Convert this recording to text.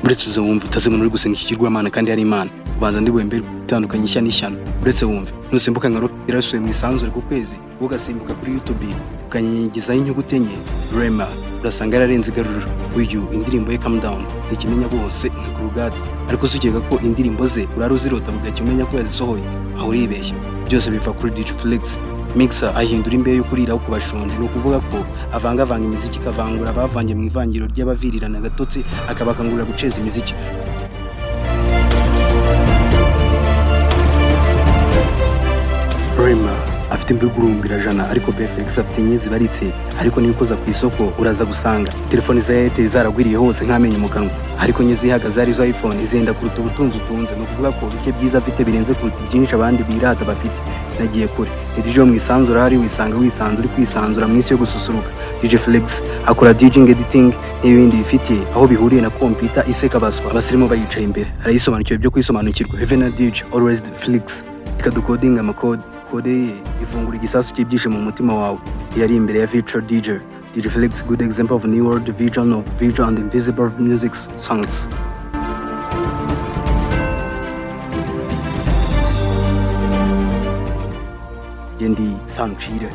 uretse uze wumve utaze umuntu uri gusenga ikigirwamana kandi ari Imana ubanza ndi bwembe gutandukanya ishya n'ishyano uretse wumve nusimbuka nka rocket irasuye mu isanzure ku kwezi ugasimbuka kuri YouTube ukanyigizaho inyuguti enye Rema urasanga yararenze igaruriro uyu indirimbo ye Calm Down ikimenya bose nka kurugade ariko sukeka ko indirimbo ze uraruzirota bugakimenya ko yazisohoye aho uribeshya byose biva kuri DJ Flix mixer ahindura imbeyo kuriraho kubashonje no kuvuga ko avanga imiziki kavangura bavanye mu ivangiro ry'abavirirana gatotsi akabakangurira guceza imiziki Rema afite imbigurumbira jana ariko Felix afite nyezi baritse ariko niyo ukoza ku isoko uraza gusanga telefone za Airtel zaragwiriye hose nkamenye mu kanwa ariko nyezi ihagaze ari zo iPhone izenda kuruta ubutunzi utunze no kuvuga ko bike byiza afite birenze kuruta byinshi abandi birata bafite nagiye kure DJ mu isanzura hari wisanga wisanzura kwisanzura mu isi yo gususuruka DJ Flix akora DJing editing n'ibindi bifite aho bihuriye na computer iseka baswa abasirimo bayicaye imbere arayisobanukiwe byo kwisobanukirwa Heaven and DJ always Flix ikadukodinga amakode kode ye ifungura igisasu cy'ibyishe mu mutima wawe yari imbere ya feature DJ Flix good example of new world vision of visual and invisible music songs yendi Sanchire